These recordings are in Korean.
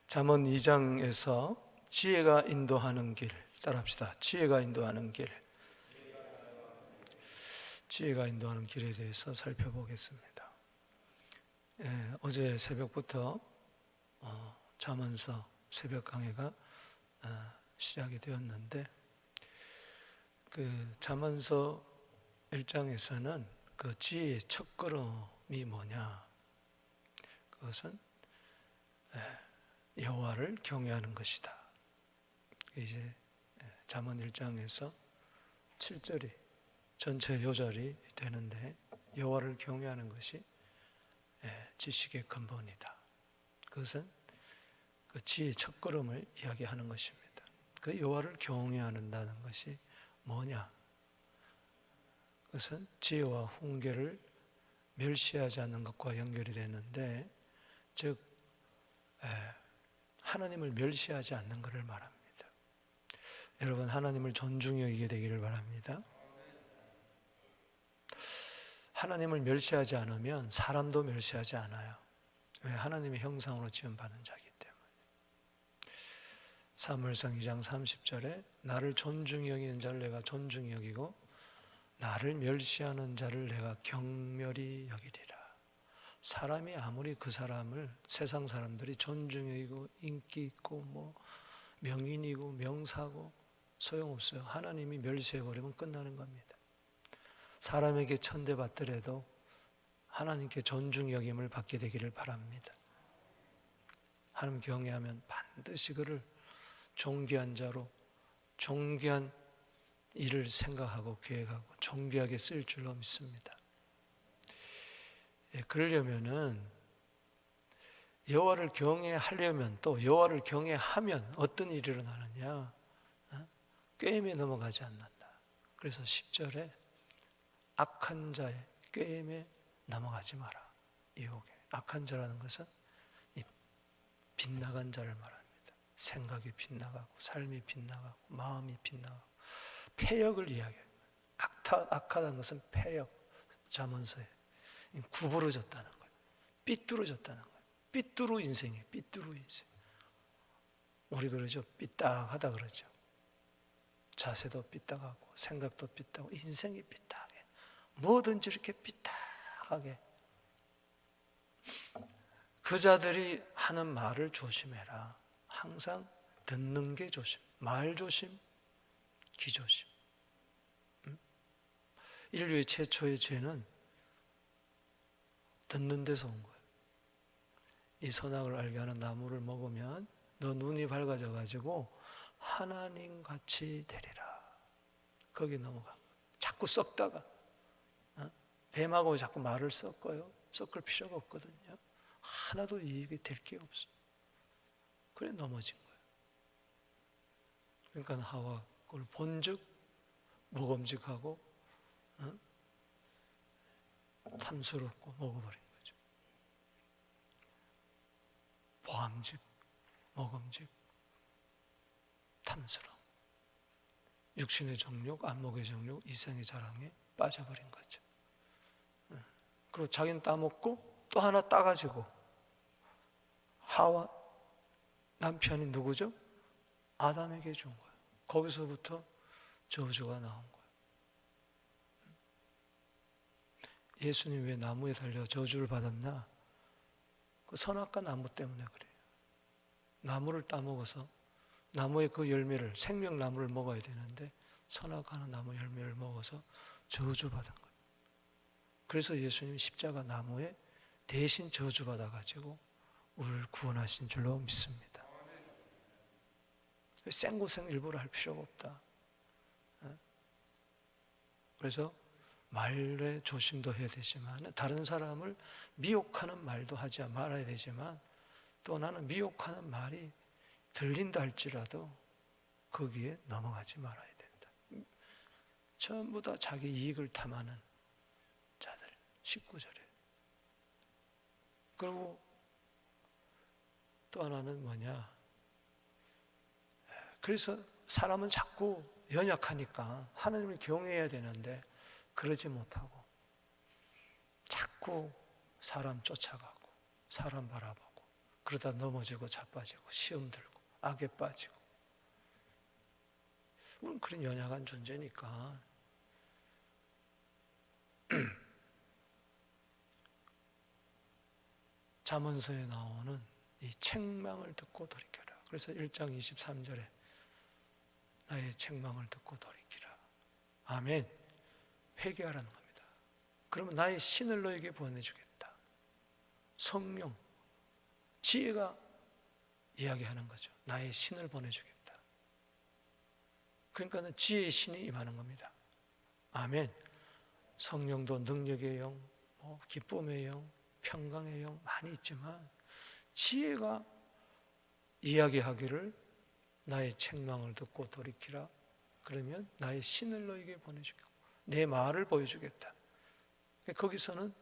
잠언 2장에서 지혜가 인도하는 길 따라합시다. 지혜가 인도하는 길. 지혜가 인도하는 길에 대해서 살펴보겠습니다. 어제 새벽부터 잠언서 새벽 강해가 시작이 되었는데, 그 잠언서 1장에서는 그 지혜의 첫걸음이 뭐냐? 그것은 여호와를 경외하는 것이다. 이제 잠언 1장에서 7절이 전체 요절이 되는데, 여호와를 경외하는 것이 지식의 근본이다. 그것은 그 지혜의 첫걸음을 이야기하는 것입니다. 그 여호와를 경외한다는 것이 뭐냐? 그것은 지혜와 훈계를 멸시하지 않는 것과 연결이 되는데, 즉 하나님을 멸시하지 않는 것을 말합니다. 여러분, 하나님을 존중히 여기게 되기를 바랍니다. 하나님을 멸시하지 않으면 사람도 멸시하지 않아요. 왜? 하나님의 형상으로 지음받은 자이기 때문에. 사무엘상 2장 30절에 나를 존중히 여기는 자를 내가 존중히 여기고 나를 멸시하는 자를 내가 경멸히 여기리라. 사람이 아무리 그 사람을, 세상 사람들이 존중히 여기고 인기 있고 뭐 명인이고 명사고 소용없어요. 하나님이 멸시해버리면 끝나는 겁니다. 사람에게 천대받더라도 하나님께 존중 여김을 받게 되기를 바랍니다. 하나님 경외하면 반드시 그를 존귀한 자로, 존귀한 일을 생각하고 계획하고 존귀하게 쓸 줄로 믿습니다. 그러려면은 여호와를 경외하려면, 또 여호와를 경외하면 어떤 일이 일어나느냐? 꾀임에 넘어가지 않는다. 그래서 10절에 악한 자의 꾀임에 넘어가지 마라. 유혹에. 악한 자라는 것은 이 빗나간 자를 말합니다. 생각이 빗나가고 삶이 빗나가고 마음이 빗나가고 패역을 이야기해요. 악하다는 것은 패역. 잠언서에 구부러졌다는 거예요. 삐뚤어졌다는 거예요. 삐뚤어 인생이에요. 삐뚤어 인생. 우리 그러죠. 삐딱하다 그러죠. 자세도 삐딱하고 생각도 삐딱하고 인생이 삐딱해. 뭐든지 이렇게 삐딱하게. 그 자들이 하는 말을 조심해라. 항상 듣는 게 조심. 말 조심, 귀 조심. 인류의 최초의 죄는 듣는 데서 온 거예요. 이 선악을 알게 하는 나무를 먹으면 너 눈이 밝아져 가지고 하나님 같이 되리라. 거기 넘어가. 자꾸 썩다가 뱀하고 자꾸 말을 섞어요. 섞을 필요가 없거든요. 하나도 이익이 될 게 없어. 그래 넘어진 거예요. 그러니까 하와 그걸 본즉 먹음직하고 탐스럽고 먹어버린 거죠. 보암직, 먹음직, 탐스러움. 육신의 정욕, 안목의 정욕, 이생의 자랑에 빠져버린 거죠. 그리고 자기는 따먹고 또 하나 따가지고, 하와 남편이 누구죠? 아담에게 준 거예요. 거기서부터 저주가 나온 거예요. 예수님 왜 나무에 달려 저주를 받았나? 그 선악과 나무 때문에 그래요. 나무를 따먹어서 나무의 그 열매를, 생명나무를 먹어야 되는데 선악과는 나무 열매를 먹어서 저주받은 거예요. 그래서 예수님이 십자가 나무에 대신 저주받아가지고 우리를 구원하신 줄로 믿습니다. 생고생 일부러 할 필요가 없다. 그래서 말에 조심도 해야 되지만, 다른 사람을 미혹하는 말도 하지 말아야 되지만, 또 나는 미혹하는 말이 들린다 할지라도 거기에 넘어가지 말아야 된다. 전부 다 자기 이익을 탐하는 자들. 19절에. 그리고 또 하나는 뭐냐? 그래서 사람은 자꾸 연약하니까 하나님을 경외해야 되는데 그러지 못하고 자꾸 사람 쫓아가고 사람 바라보고 그러다 넘어지고 자빠지고 시험 들고 악에 빠지고, 우리는 그런 연약한 존재니까. 잠언서에 나오는 이 책망을 듣고 돌이켜라. 그래서 1장 23절에 나의 책망을 듣고 돌이키라. 아멘. 회개하라는 겁니다. 그러면 나의 신을 너에게 보내주겠다. 성령, 지혜가 이야기하는 거죠. 나의 신을 보내주겠다. 그러니까 지혜의 신이 임하는 겁니다. 아멘. 성령도 능력의 영, 기쁨의 영, 평강의 영 많이 있지만, 지혜가 이야기하기를 나의 책망을 듣고 돌이키라. 그러면 나의 신을 너에게 보내주겠고 내 말을 보여주겠다. 거기서는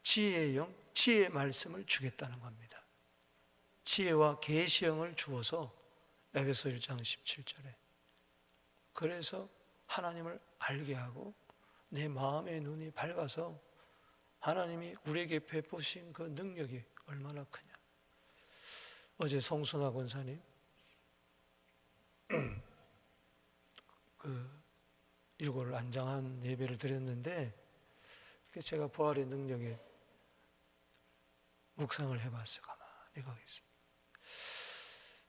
지혜의 영, 지혜의 말씀을 주겠다는 겁니다. 지혜와 계시형을 주어서 에베소 1장 17절에 그래서 하나님을 알게 하고 내 마음의 눈이 밝아서 하나님이 우리에게 베푸신 그 능력이 얼마나 크냐. 어제 송순아 권사님 그 일골 안장한 예배를 드렸는데, 제가 부활의 능력에 묵상을 해봤어요. 가만히 거기서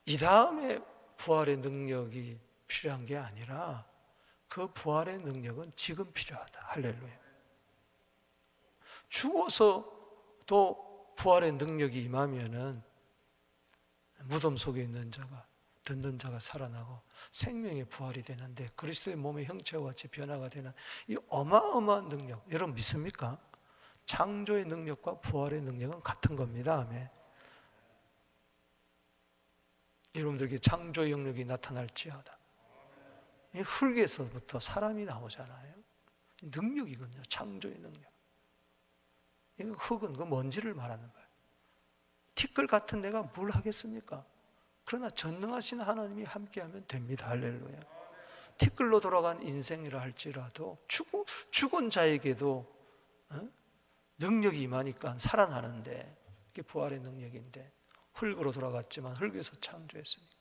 이 다음에 부활의 능력이 필요한 게 아니라 그 부활의 능력은 지금 필요하다. 할렐루야. 죽어서 또 부활의 능력이 임하면은 무덤 속에 있는 자가, 듣는 자가 살아나고 생명의 부활이 되는데, 그리스도의 몸의 형체와 같이 변화가 되는 이 어마어마한 능력, 여러분 믿습니까? 창조의 능력과 부활의 능력은 같은 겁니다. 아멘. 여러분들에게 창조의 영역이 나타날지어다. 이 흙에서부터 사람이 나오잖아요. 능력이거든요. 창조의 능력. 이 흙은 그 먼지를 말하는 거예요. 티끌 같은 데가 뭘 하겠습니까? 그러나 전능하신 하나님이 함께하면 됩니다. 할렐루야. 티끌로 돌아간 인생이라 할지라도 죽은 자에게도 능력이 임하니까 살아나는데, 그게 부활의 능력인데, 흙으로 돌아갔지만 흙에서 창조했으니까.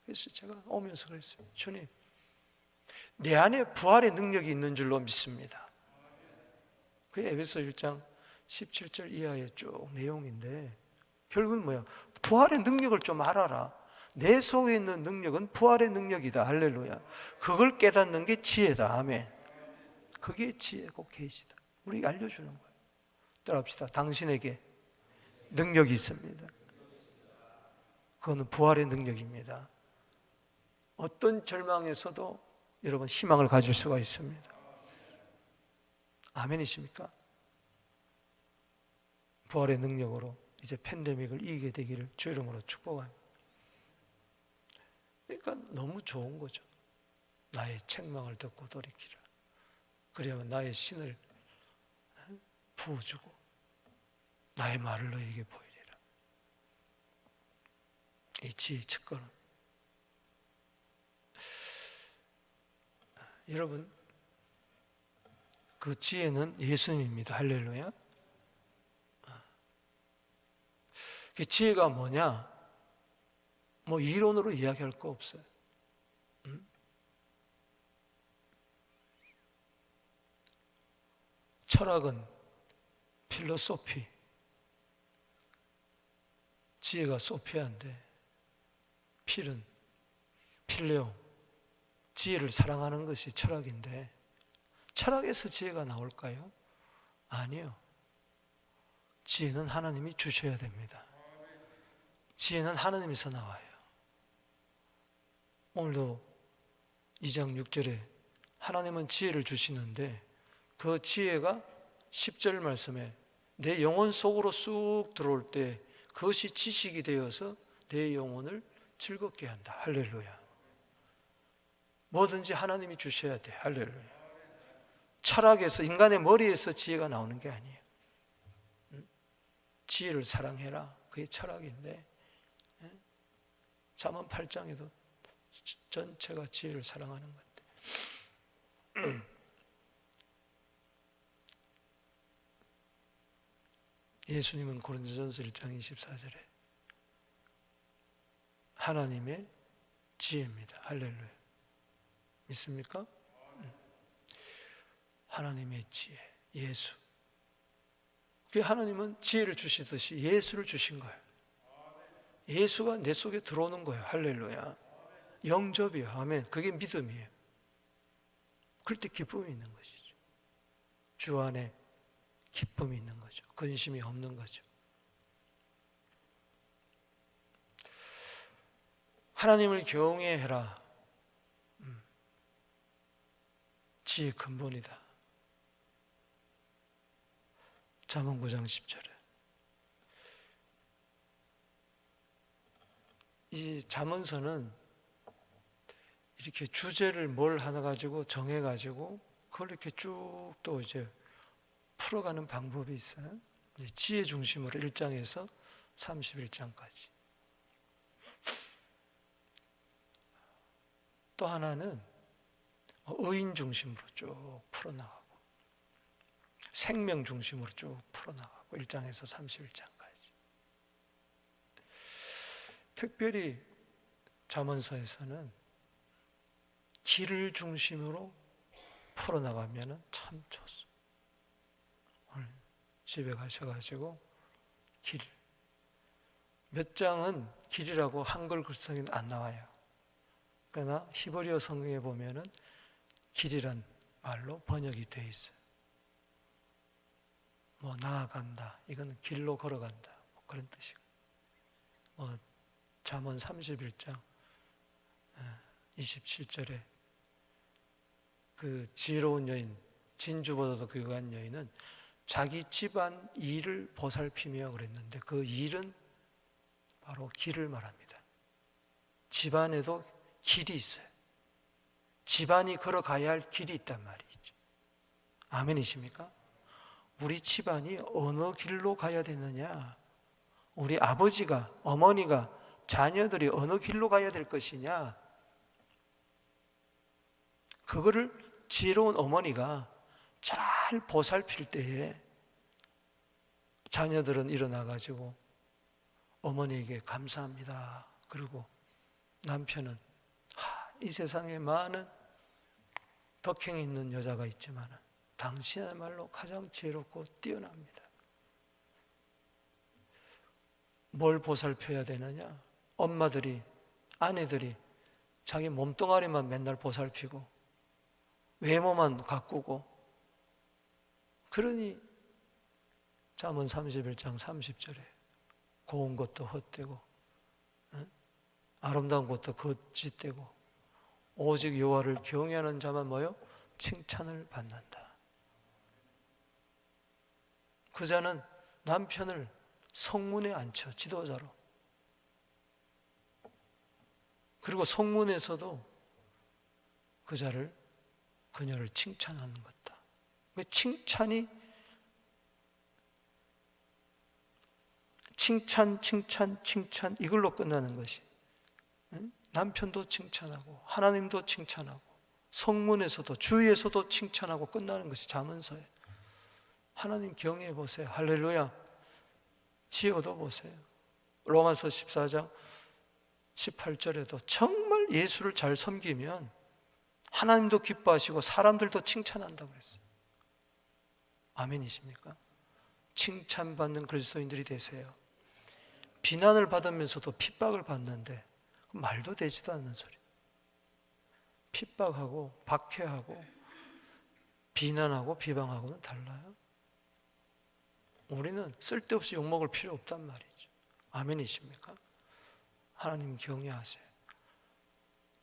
그래서 제가 오면서 그랬어요. 주님, 내 안에 부활의 능력이 있는 줄로 믿습니다. 그게 에베소 1장 17절 이하의 쭉 내용인데, 결국은 뭐야? 부활의 능력을 좀 알아라. 내 속에 있는 능력은 부활의 능력이다. 할렐루야. 그걸 깨닫는 게 지혜다. 아멘. 그게 지혜고 계시다. 우리 알려주는 거예요. 따라합시다. 당신에게 능력이 있습니다. 그거는 부활의 능력입니다. 어떤 절망에서도 여러분 희망을 가질 수가 있습니다. 아멘이십니까? 부활의 능력으로 이제 팬데믹을 이기게 되기를 주 이름으로 축복합니다. 그러니까 너무 좋은 거죠. 나의 책망을 듣고 돌이키라. 그래야만 나의 신을 부어주고 나의 말을 너에게 보이리라. 이 지혜의 측근은, 여러분, 그 지혜는 예수님입니다. 할렐루야. 그 지혜가 뭐냐? 뭐 이론으로 이야기할 거 없어요. 철학은 필로소피, 지혜가 소피아인데, 필은 필레오, 지혜를 사랑하는 것이 철학인데, 철학에서 지혜가 나올까요? 아니요. 지혜는 하나님이 주셔야 됩니다. 지혜는 하나님에서 나와요. 오늘도 2장 6절에 하나님은 지혜를 주시는데, 그 지혜가 10절 말씀에 내 영혼 속으로 쑥 들어올 때 그것이 지식이 되어서 내 영혼을 즐겁게 한다. 할렐루야. 뭐든지 하나님이 주셔야 돼. 할렐루야. 철학에서, 인간의 머리에서 지혜가 나오는 게 아니에요. 지혜를 사랑해라. 그게 철학인데, 잠언 8장에도 전체가 지혜를 사랑하는 건데, 예수님은 고린도전서 1장 24절에 하나님의 지혜입니다. 할렐루야. 믿습니까? 하나님의 지혜, 예수. 하나님은 지혜를 주시듯이 예수를 주신 거예요. 예수가 내 속에 들어오는 거예요. 할렐루야. 영접이에요. 아멘. 그게 믿음이에요. 그럴 때 기쁨이 있는 것이죠. 주 안에 기쁨이 있는 거죠. 근심이 없는 거죠. 하나님을 경외해라. 지혜의 근본이다. 잠언 9장 10절에 이 잠언서는 이렇게 주제를 뭘 하나 가지고 정해가지고 그걸 이렇게 쭉 또 이제 풀어가는 방법이 있어요. 지혜 중심으로 1장에서 31장까지. 또 하나는 의인 중심으로 쭉 풀어나가고 생명 중심으로 쭉 풀어나가고 1장에서 31장까지. 특별히 잠언서에서는 길을 중심으로 풀어나가면 참 좋습니다. 오늘 집에 가셔가지고 길. 몇 장은 길이라고 한글 글성에는 안 나와요. 그러나 히브리어 성경에 보면은 길이란 말로 번역이 되어 있어요. 뭐 나아간다. 이건 길로 걸어간다. 뭐 그런 뜻이고. 잠언 31장 27절에 그 지혜로운 여인, 진주보다도 귀한 여인은 자기 집안 일을 보살피며 그랬는데 그 일은 바로 길을 말합니다. 집안에도 길이 있어요. 집안이 걸어가야 할 길이 있단 말이죠. 아멘이십니까? 우리 집안이 어느 길로 가야 되느냐? 우리 아버지가, 어머니가, 자녀들이 어느 길로 가야 될 것이냐? 그거를 지혜로운 어머니가 잘 보살필 때에 자녀들은 일어나가지고 어머니에게 감사합니다. 그리고 남편은 이 세상에 많은 덕행이 있는 여자가 있지만 당신이야말로 가장 지혜롭고 뛰어납니다. 뭘 보살펴야 되느냐? 엄마들이, 아내들이 자기 몸뚱아리만 맨날 보살피고 외모만 가꾸고 그러니 잠언 31장 30절에 고운 것도 헛되고 아름다운 것도 거짓되고 오직 여호와를 경외하는 자만 뭐요? 칭찬을 받는다. 그 자는 남편을 성문에 앉혀 지도자로, 그리고 성문에서도 그녀를 칭찬하는 것다. 왜 칭찬, 이걸로 끝나는 것이. 남편도 칭찬하고 하나님도 칭찬하고 성문에서도 주위에서도 칭찬하고 끝나는 것이 잠언서예요. 하나님 경외해 보세요. 할렐루야. 지혜 얻어 보세요. 로마서 14장 18절에도 정말 예수를 잘 섬기면 하나님도 기뻐하시고 사람들도 칭찬한다고 그랬어요. 아멘이십니까? 칭찬받는 그리스도인들이 되세요. 비난을 받으면서도 핍박을 받는데 말도 되지도 않는 소리. 핍박하고 박해하고 비난하고 비방하고는 달라요. 우리는 쓸데없이 욕먹을 필요 없단 말이죠. 아멘이십니까? 하나님 경외하세요.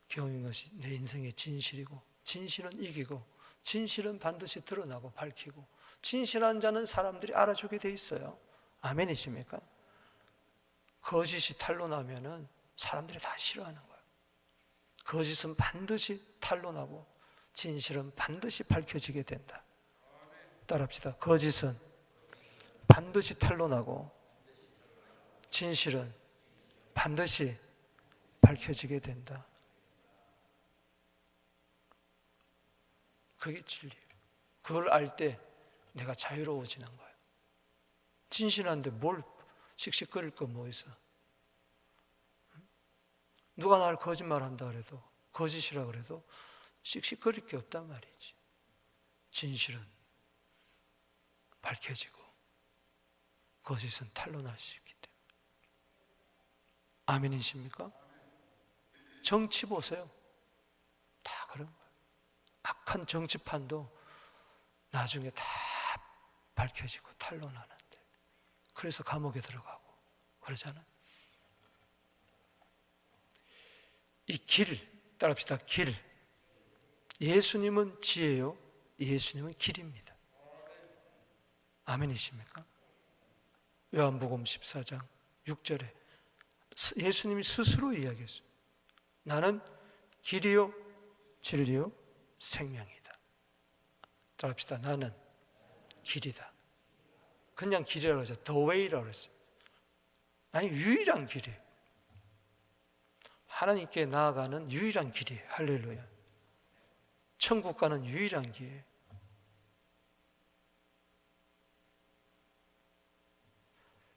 경외인 것이 내 인생의 진실이고, 진실은 이기고, 진실은 반드시 드러나고 밝히고, 진실한 자는 사람들이 알아주게 돼 있어요. 아멘이십니까? 거짓이 탄로나면은 사람들이 다 싫어하는 거예요. 거짓은 반드시 탄로나고 진실은 반드시 밝혀지게 된다. 따라합시다. 거짓은 반드시 탄로나고 진실은 반드시 밝혀지게 된다. 그게 진리예요. 그걸 알 때 내가 자유로워지는 거예요. 진실한데 뭘 씩씩거릴 거 뭐 있어? 누가 나를 거짓말한다 그래도, 거짓이라 그래도 씩씩거릴 게 없단 말이지. 진실은 밝혀지고 거짓은 탄로날 수 있기 때문에. 아멘이십니까? 정치 보세요. 다 그런 거예요. 악한 정치판도 나중에 다 밝혀지고 탄로나는데, 그래서 감옥에 들어가고 그러잖아요. 이 길, 따라합시다. 길. 예수님은 지혜요, 예수님은 길입니다. 아멘이십니까? 요한복음 14장 6절에 예수님이 스스로 이야기했어요. 나는 길이요 진리요 생명이다. 따라합시다. 나는 길이다. 그냥 길이라고 하죠. The way라고 그랬어요. 아니, 유일한 길이에요. 하나님께 나아가는 유일한 길이에요. 할렐루야. 천국 가는 유일한 길이에요.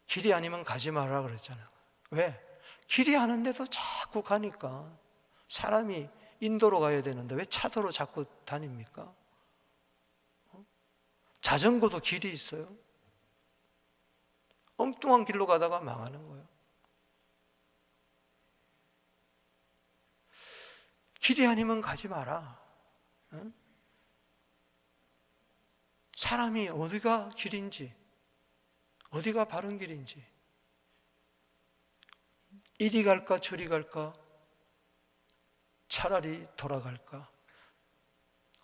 길이 아니면 가지 말라 그랬잖아요. 왜? 길이 아는데도 자꾸 가니까. 사람이 인도로 가야 되는데 왜 차도로 자꾸 다닙니까? 자전거도 길이 있어요. 엉뚱한 길로 가다가 망하는 거예요. 길이 아니면 가지 마라. 응? 사람이 어디가 길인지, 어디가 바른 길인지, 이리 갈까 저리 갈까, 차라리 돌아갈까.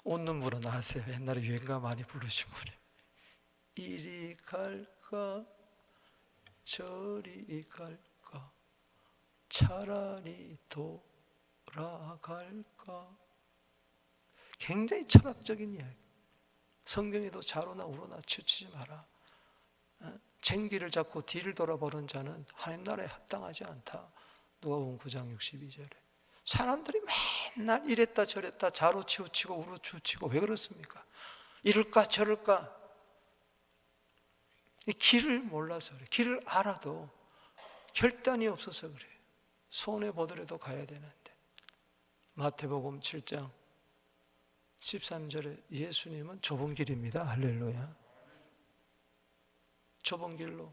웃는 분은 아세요? 옛날에 유행가 많이 부르신 분이. 이리 갈까 저리 갈까, 차라리 돌아갈까. 굉장히 철학적인 이야기. 성경에도 좌로나 우로나 치우치지 마라. 쟁기를 잡고 뒤를 돌아보는 자는 하나님 나라에 합당하지 않다. 누가복음 9장 62절에. 사람들이 맨날 이랬다 저랬다 좌로 치우치고 우로 치우치고 왜 그렇습니까? 이럴까 저럴까. 이 길을 몰라서 그래. 길을 알아도 결단이 없어서 그래. 손해 보더라도 가야 되는데. 마태복음 7장 13절에 예수님은 좁은 길입니다. 할렐루야. 좁은 길로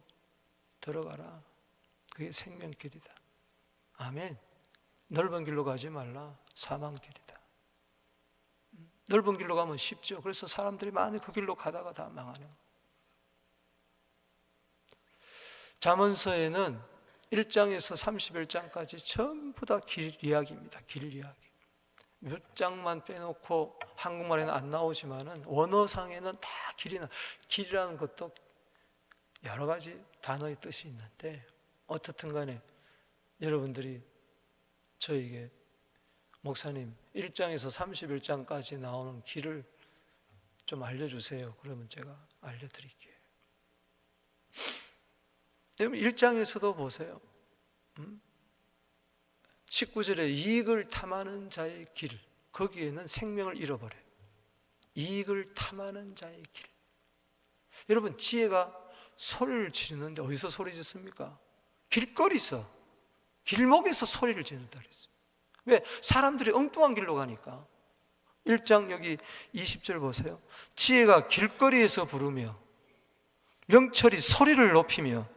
들어가라. 그게 생명길이다. 아멘. 넓은 길로 가지 말라. 사망길이다. 넓은 길로 가면 쉽죠. 그래서 사람들이 많이 그 길로 가다가 다 망하는 거예요. 잠언서에는 1장에서 31장까지 전부 다 길 이야기입니다. 길 이야기. 몇 장만 빼놓고 한국말에는 안 나오지만은 원어상에는 다 길이라는 것도 여러 가지 단어의 뜻이 있는데, 어떻든 간에 여러분들이 저에게 목사님 1장에서 31장까지 나오는 길을 좀 알려주세요. 그러면 제가 알려드릴게요. 여러분 1장에서도 보세요. 19절에 이익을 탐하는 자의 길, 거기에는 생명을 잃어버려요. 이익을 탐하는 자의 길. 여러분 지혜가 소리를 지르는데 어디서 소리 짓습니까? 길거리에서, 길목에서 소리를 지른다 그랬어요. 왜? 사람들이 엉뚱한 길로 가니까. 1장 여기 20절 보세요. 지혜가 길거리에서 부르며 명철이 소리를 높이며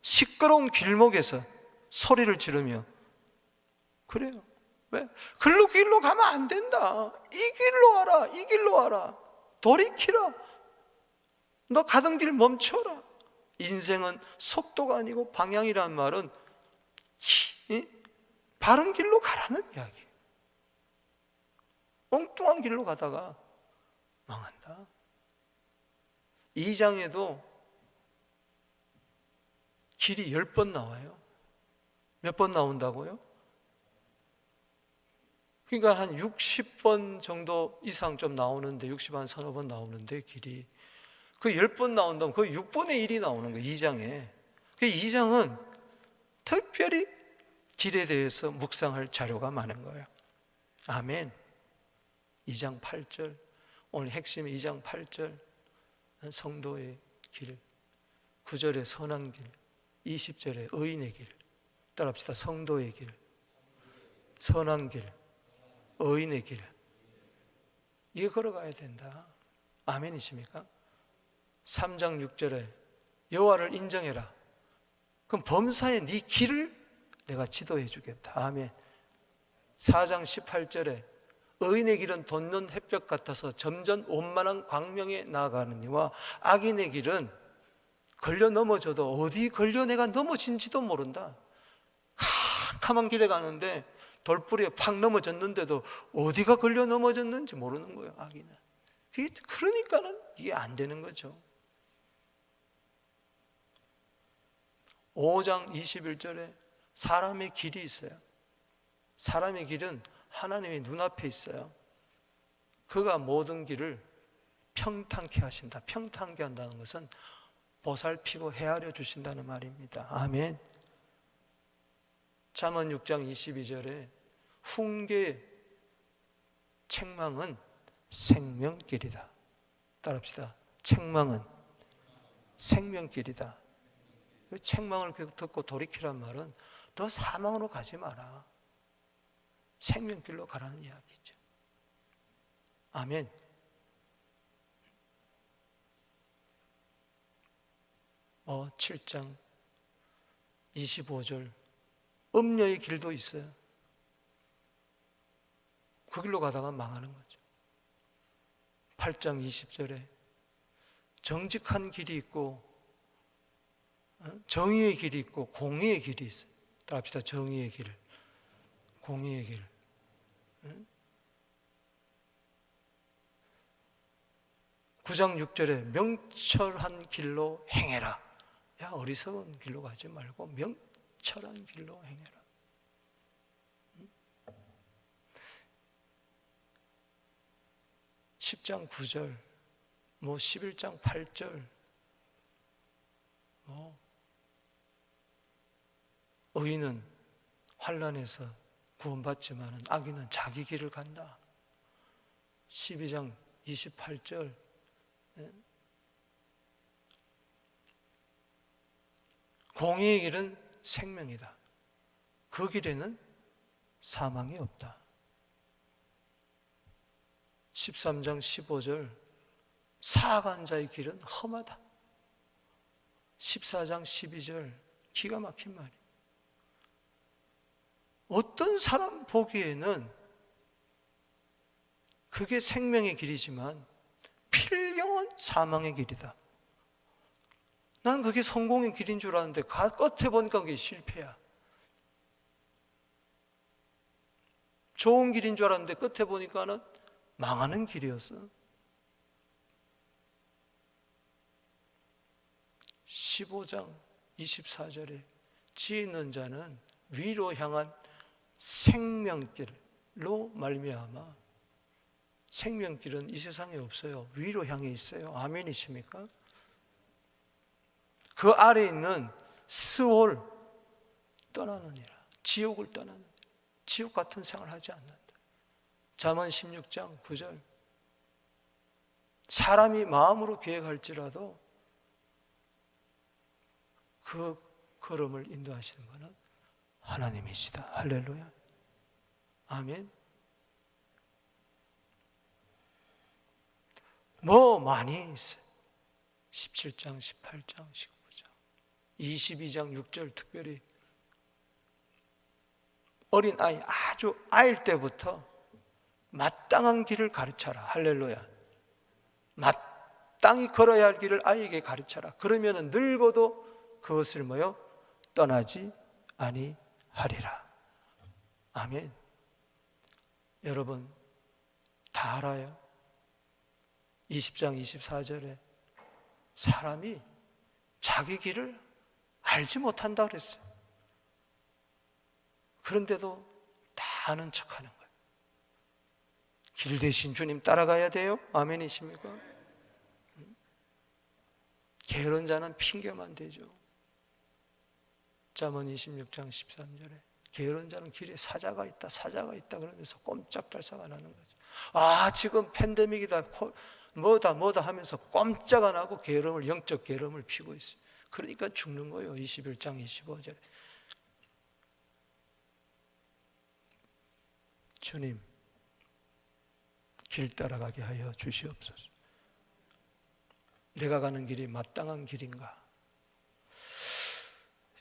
시끄러운 길목에서 소리를 지르며. 그래요. 왜? 글로 길로 가면 안 된다. 이 길로 와라. 이 길로 와라. 돌이키라. 너 가던 길 멈춰라. 인생은 속도가 아니고 방향이란 말은 바른 길로 가라는 이야기. 엉뚱한 길로 가다가 망한다. 2장에도 길이 10번 나와요. 몇 번 나온다고요? 그러니까 한 60번 정도 이상 좀 나오는데, 60한 서너 번 나오는데 길이. 그 10번 나온다면 그 6분의 1이 나오는 거예요. 2장에. 그 2장은 특별히 길에 대해서 묵상할 자료가 많은 거예요. 아멘. 2장 8절. 오늘 핵심 2장 8절. 성도의 길. 9절에 선한 길. 20절에 의인의 길. 따라합시다. 성도의 길, 선한 길, 의인의 길, 이게 걸어가야 된다. 아멘이십니까? 3장 6절에 여호와를 인정해라. 그럼 범사에 네 길을 내가 지도해 주겠다. 아멘. 4장 18절에 의인의 길은 돋는 햇볕 같아서 점점 원만한 광명에 나아가느니와 악인의 길은 걸려 넘어져도 어디 걸려 내가 넘어진지도 모른다. 캄캄한 길에 가는데 돌부리에 팍 넘어졌는데도 어디가 걸려 넘어졌는지 모르는 거예요, 악인은. 그러니까는 이게 안 되는 거죠. 5장 21절에 사람의 길이 있어요. 사람의 길은 하나님의 눈앞에 있어요. 그가 모든 길을 평탄케 하신다. 평탄케 한다는 것은 보살피고 헤아려 주신다는 말입니다. 아멘. 잠언 6장 22절에 훈계의 책망은 생명길이다. 따라합시다. 책망은 생명길이다. 책망을 듣고 돌이키란 말은 더 사망으로 가지 마라. 생명길로 가라는 이야기죠. 아멘. 뭐 7장 25절 음녀의 길도 있어요. 그 길로 가다가 망하는 거죠. 8장 20절에 정직한 길이 있고 정의의 길이 있고 공의의 길이 있어요. 따라합시다. 정의의 길, 공의의 길. 9장 6절에 명철한 길로 행해라. 야, 어리석은 길로 가지 말고 명철한 길로 행해라. 10장 9절, 뭐 11장 8절, 의인은 환난에서 구원받지만 악인은 자기 길을 간다. 12장 28절, 공의의 길은 생명이다. 그 길에는 사망이 없다. 13장 15절, 사악한 자의 길은 험하다. 14장 12절, 기가 막힌 말이에요. 어떤 사람 보기에는 그게 생명의 길이지만 필경은 사망의 길이다. 난 그게 성공의 길인 줄 알았는데 끝에 보니까 그게 실패야. 좋은 길인 줄 알았는데 끝에 보니까는 망하는 길이었어. 15장 24절에 지혜 있는 자는 위로 향한 생명길로 말미암아. 생명길은 이 세상에 없어요. 위로 향해 있어요. 아멘이십니까? 그 아래에 있는 스올 떠나느니라. 지옥을 떠나는, 지옥 같은 생활을 하지 않는다. 잠언 16장 9절, 사람이 마음으로 계획할지라도 그 걸음을 인도하시는 것은 하나님이시다. 할렐루야. 아멘. 뭐 많이 있어요. 17장, 18장, 19장, 22장 6절 특별히 어린 아이, 아주 아일 때부터 마땅한 길을 가르쳐라. 할렐루야. 마땅히 걸어야 할 길을 아이에게 가르쳐라. 그러면 늙어도 그것을 뭐요? 떠나지 아니하리라. 아멘. 여러분 다 알아요. 20장 24절에 사람이 자기 길을 알지 못한다 그랬어요. 그런데도 다 아는 척하는 거예요. 길 대신 주님 따라가야 돼요. 아멘이십니까? 게으른 자는 핑계만 대죠. 잠언 26장 13절에 게으른 자는 길에 사자가 있다, 사자가 있다 그러면서 꼼짝달싹 안 하는 거죠. 아, 지금 팬데믹이다, 뭐다 하면서 꼼짝 안 하고 게으름을, 영적 게으름을 피고 있어요. 그러니까 죽는 거예요. 21장 25절에 주님, 길 따라가게 하여 주시옵소서. 내가 가는 길이 마땅한 길인가?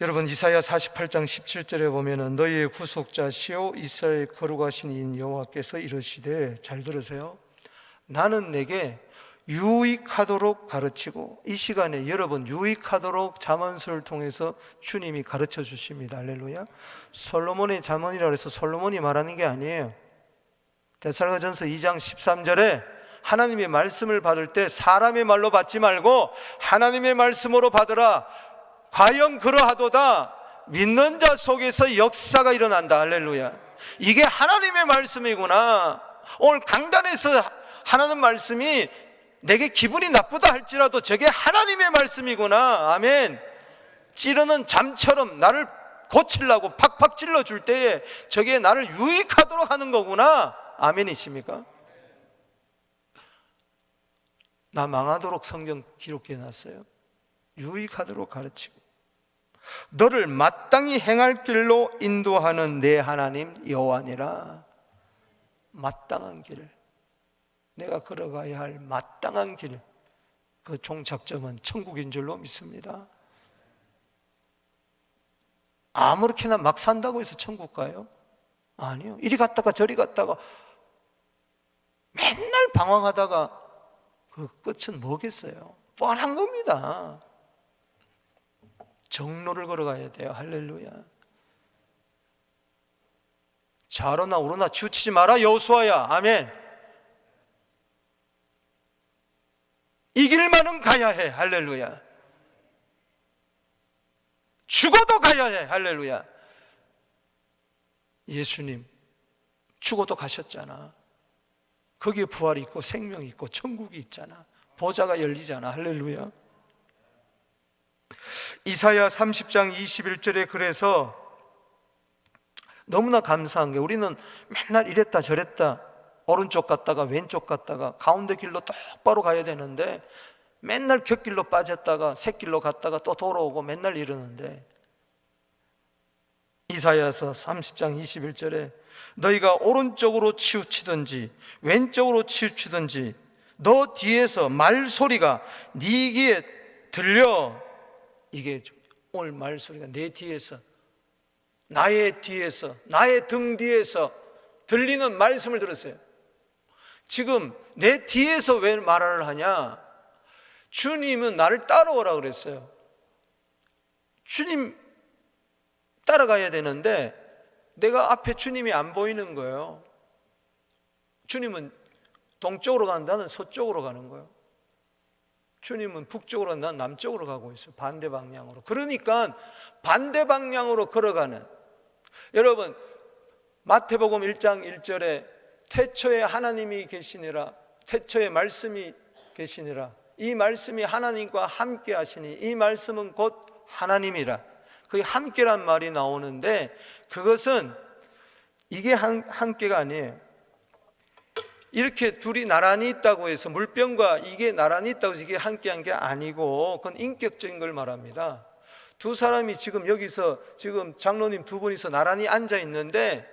여러분, 이사야 48장 17절에 보면은 너희의 구속자시오 이스라엘 거룩하신 이인 여호와께서 이르시되, 잘 들으세요. 나는 내게 유익하도록 가르치고, 이 시간에 여러분 유익하도록 잠언서를 통해서 주님이 가르쳐 주십니다. 할렐루야. 솔로몬의 잠언이라고 해서 솔로몬이 말하는 게 아니에요. 데살로니가전서 2장 13절에 하나님의 말씀을 받을 때 사람의 말로 받지 말고 하나님의 말씀으로 받으라. 과연 그러하도다. 믿는 자 속에서 역사가 일어난다. 할렐루야. 이게 하나님의 말씀이구나. 오늘 강단에서 하나님 말씀이 내게 기분이 나쁘다 할지라도 저게 하나님의 말씀이구나. 아멘. 찌르는 잠처럼 나를 고치려고 팍팍 찔러줄 때에 저게 나를 유익하도록 하는 거구나. 아멘이십니까? 나 망하도록 성경 기록해 놨어요. 유익하도록 가르치고 너를 마땅히 행할 길로 인도하는 내 하나님 여호와니라. 마땅한 길, 내가 걸어가야 할 마땅한 길, 그 종착점은 천국인 줄로 믿습니다. 아무렇게나 막 산다고 해서 천국 가요? 아니요. 이리 갔다가 저리 갔다가 맨날 방황하다가 그 끝은 뭐겠어요? 뻔한 겁니다. 정로를 걸어가야 돼요. 할렐루야. 좌로나 우로나 치우치지 마라 여호수아야. 아멘. 이 길만은 가야 해. 할렐루야. 죽어도 가야 해. 할렐루야. 예수님 죽어도 가셨잖아. 거기에 부활이 있고 생명이 있고 천국이 있잖아. 보좌가 열리잖아. 할렐루야. 이사야 30장 21절에 그래서 너무나 감사한 게, 우리는 맨날 이랬다 저랬다 오른쪽 갔다가 왼쪽 갔다가 가운데 길로 똑바로 가야 되는데 맨날 곁길로 빠졌다가 샛길로 갔다가 또 돌아오고 맨날 이러는데, 이사야서 30장 21절에 너희가 오른쪽으로 치우치든지 왼쪽으로 치우치든지 너 뒤에서 말소리가 네 귀에 들려. 이게 오늘 말소리가 내 뒤에서, 나의 뒤에서, 나의 등 뒤에서 들리는 말씀을 들었어요. 지금 내 뒤에서 왜 말을 하냐? 주님은 나를 따라오라 그랬어요. 주님 따라가야 되는데 내가 앞에 주님이 안 보이는 거예요. 주님은 동쪽으로 가는데 나는 서쪽으로 가는 거예요. 주님은 북쪽으로, 난 남쪽으로 가고 있어요. 반대 방향으로. 그러니까 반대 방향으로 걸어가는, 여러분 마태복음 1장 1절에 태초에 하나님이 계시니라, 태초에 말씀이 계시니라, 이 말씀이 하나님과 함께 하시니 이 말씀은 곧 하나님이라. 그게 함께란 말이 나오는데, 그것은 이게 함께가 아니에요. 이렇게 둘이 나란히 있다고 해서, 물병과 이게 나란히 있다고 해서 이게 함께한 게 아니고, 그건 인격적인 걸 말합니다. 두 사람이 지금 여기서, 지금 장로님 두 분이서 나란히 앉아 있는데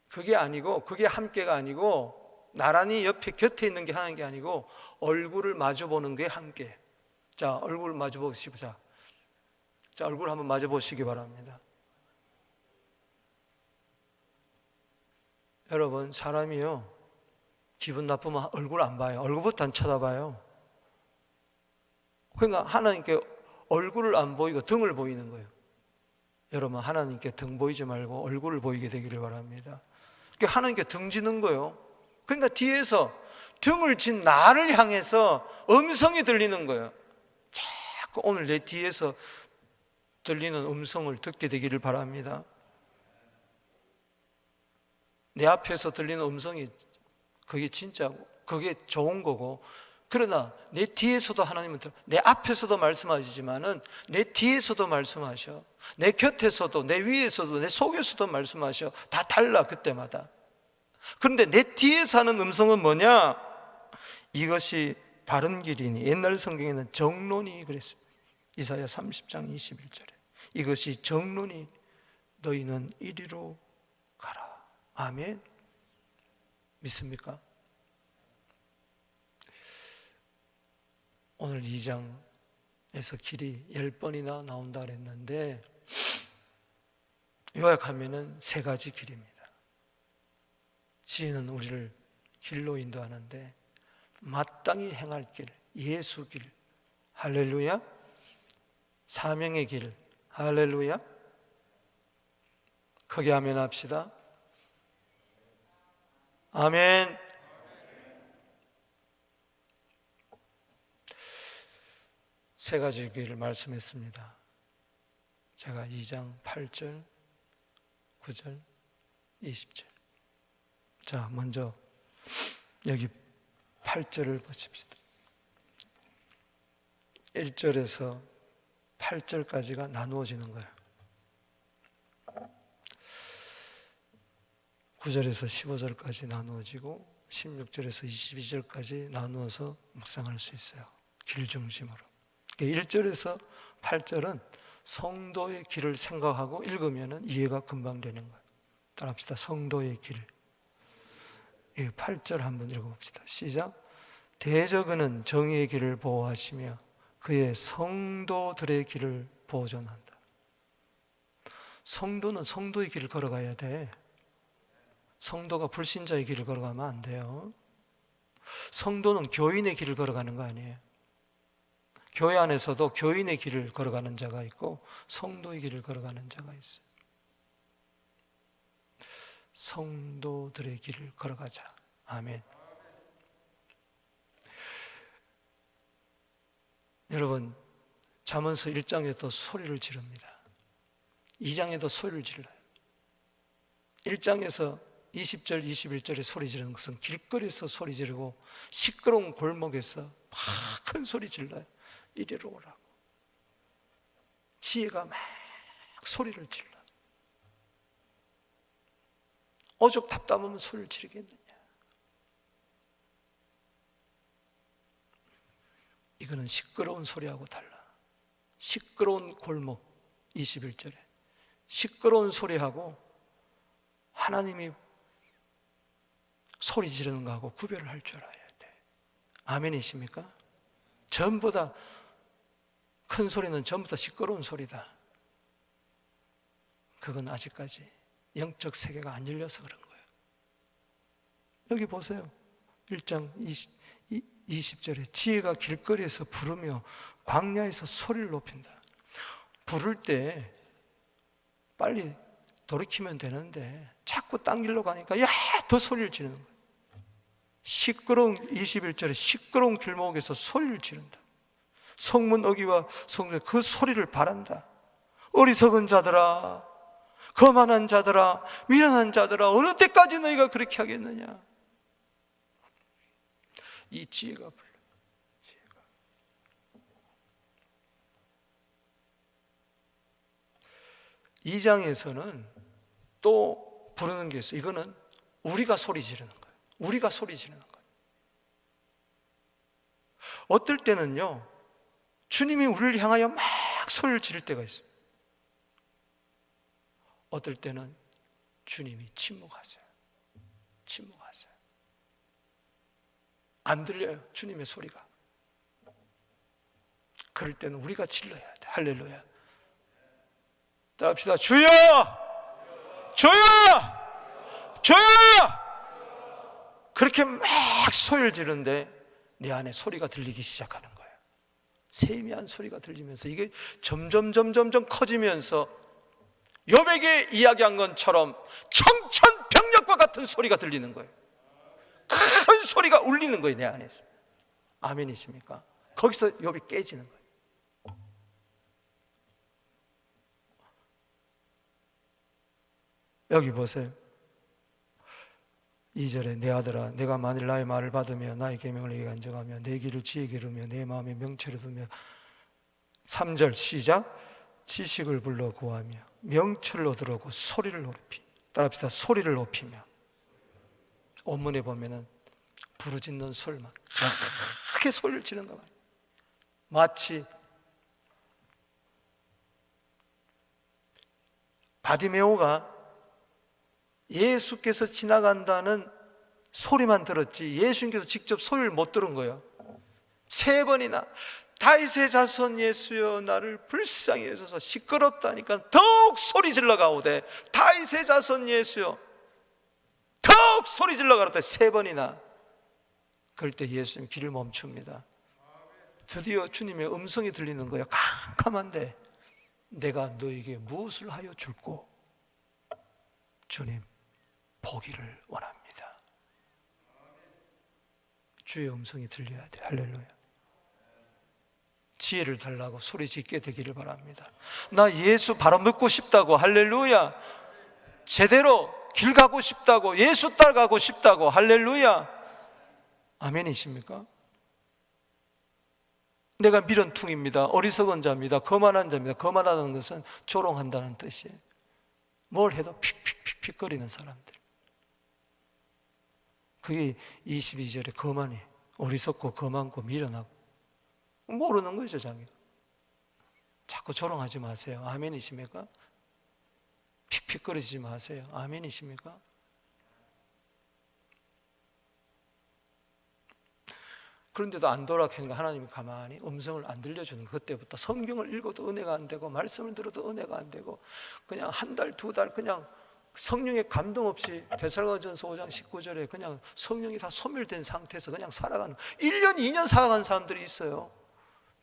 그게 아니고, 그게 함께가 아니고, 나란히 옆에 곁에 있는 게 하는 게 아니고 얼굴을 마주 보는 게 함께. 자, 얼굴 마주 보시자. 자, 얼굴 한번 마주 보시기 바랍니다. 여러분, 사람이요, 기분 나쁘면 얼굴 안 봐요. 얼굴부터 안 쳐다봐요. 그러니까 하나님께 얼굴을 안 보이고 등을 보이는 거예요. 여러분, 하나님께 등 보이지 말고 얼굴을 보이게 되기를 바랍니다. 그러니까 하나님께 등 지는 거예요. 그러니까 뒤에서 등을 진 나를 향해서 음성이 들리는 거예요. 자꾸 오늘 내 뒤에서 들리는 음성을 듣게 되기를 바랍니다. 내 앞에서 들리는 음성이 그게 진짜고 그게 좋은 거고, 그러나 내 뒤에서도 하나님은 내 앞에서도 말씀하시지만은 내 뒤에서도 말씀하셔. 내 곁에서도, 내 위에서도, 내 속에서도 말씀하셔. 다 달라 그때마다. 그런데 내 뒤에서 하는 음성은 뭐냐? 이것이 바른 길이니. 옛날 성경에는 정론이 그랬습니다. 이사야 30장 21절에 이것이 정론이 너희는 이리로 가라. 아멘. 믿습니까? 오늘 2장에서 길이 10번이나 나온다 그랬는데 요약하면은 3가지 길입니다. 지혜는 우리를 길로 인도하는데 마땅히 행할 길, 예수 길, 할렐루야. 사명의 길, 할렐루야. 크게 아멘 합시다. 아멘. 세 가지 길을 말씀했습니다. 제가 2장 8절, 9절, 20절. 자, 먼저 여기 8절을 보십시다. 1절에서 8절까지가 나누어지는 거예요. 9절에서 15절까지 나누어지고 16절에서 22절까지 나누어서 묵상할 수 있어요. 길 중심으로. 1절에서 8절은 성도의 길을 생각하고 읽으면 이해가 금방 되는 거예요. 따라합시다. 성도의 길. 8절 한번 읽어봅시다. 시작. 대저그는 정의의 길을 보호하시며 그의 성도들의 길을 보존한다. 성도는 성도의 길을 걸어가야 돼. 성도가 불신자의 길을 걸어가면 안 돼요. 성도는 교인의 길을 걸어가는 거 아니에요. 교회 안에서도 교인의 길을 걸어가는 자가 있고 성도의 길을 걸어가는 자가 있어요. 성도들의 길을 걸어가자. 아멘. 여러분, 잠언서 1장에도 소리를 지릅니다. 2장에도 소리를 질러요. 1장에서 20절, 21절에 소리 지르는 것은 길거리에서 소리 지르고 시끄러운 골목에서 막 큰 소리 질러요. 이리로 오라고. 지혜가 막 소리를 질러. 오죽 답답하면 소리를 지르겠느냐. 이거는 시끄러운 소리하고 달라. 시끄러운 골목, 21절에 시끄러운 소리하고 하나님이 소리 지르는 거하고 구별을 할 줄 알아야 돼. 아멘이십니까? 전부 다 큰 소리는 전부 다 시끄러운 소리다. 그건 아직까지 영적 세계가 안 열려서 그런 거예요. 여기 보세요. 1장 20절에 지혜가 길거리에서 부르며 광야에서 소리를 높인다. 부를 때 빨리 돌이키면 되는데 자꾸 딴 길로 가니까 더 소리를 지르는 거예요. 시끄러운 21절에 시끄러운 길목에서 소리를 지른다. 성문 어기와 성문 그 소리를 바란다. 어리석은 자들아, 거만한 자들아, 미련한 자들아, 어느 때까지 너희가 그렇게 하겠느냐. 이 지혜가 불러. 지혜가. 2장에서는 또 부르는 게 있어요. 이거는 우리가 소리 지르는 거예요. 우리가 소리 지르는 거예요. 어떨 때는요, 주님이 우리를 향하여 막 소리를 지를 때가 있어요. 어떨 때는 주님이 침묵하세요. 침묵하세요. 안 들려요, 주님의 소리가. 그럴 때는 우리가 질러야 돼. 할렐루야. 따라합시다. 주여! 주여! 주여! 그렇게 막 소리를 지르는데 내 안에 소리가 들리기 시작하는 거예요. 세미한 소리가 들리면서 이게 점점 커지면서 욥에게 이야기한 것처럼 청천벽력과 같은 소리가 들리는 거예요. 큰 소리가 울리는 거예요, 내 안에서. 아멘이십니까? 거기서 욥이 깨지는 거예요. 여기 보세요. 2절에 내 아들아, 내가 만일 나의 말을 받으며 나의 계명을 내게 간직하며 내 길을 지혜게 이루며 내 마음에 명철을 두며 3절 시작. 지식을 불러 구하며 명철을 얻으려고 소리를 높이. 따라합시다. 소리를 높이며. 원문에 보면은 부르짖는 소리만 크게 소리를 지른다 말이에요. 마치 바디메오가 예수께서 지나간다는 소리만 들었지 예수님께서 직접 소리를 못 들은 거예요. 3번이나 다윗의 자손 예수여 나를 불쌍히 여소서. 시끄럽다니까 더욱 소리 질러 가오되 다윗의 자손 예수여 더욱 소리 질러 가오되 3번이나. 그럴 때 예수님 길을 멈춥니다. 드디어 주님의 음성이 들리는 거예요. 캄캄한데 내가 너에게 무엇을 하여 줄꼬? 주님 보기를 원합니다. 주의 음성이 들려야 돼. 할렐루야. 지혜를 달라고 소리 짓게 되기를 바랍니다. 나 예수 바로 믿고 싶다고. 할렐루야. 제대로 길 가고 싶다고. 예수 따라가고 싶다고. 할렐루야. 아멘이십니까? 내가 미련퉁입니다. 어리석은 자입니다. 거만한 자입니다. 거만하다는 것은 조롱한다는 뜻이에요. 뭘 해도 픽픽픽픽 거리는 사람들. 그게 22절에 거만해. 어리석고 거만고 미련하고 모르는 거죠 자기가. 자꾸 조롱하지 마세요. 아멘이십니까? 픽픽거리지 마세요. 아멘이십니까? 그런데도 안 돌아가니까 하나님이 가만히 음성을 안 들려주는 거예요. 그때부터 성경을 읽어도 은혜가 안 되고 말씀을 들어도 은혜가 안 되고 그냥 한 달, 2달 그냥 성령의 감동 없이 데살로니가전서 5장 19절에 그냥 성령이 다 소멸된 상태에서 그냥 살아가는 1년, 2년 살아가는 사람들이 있어요.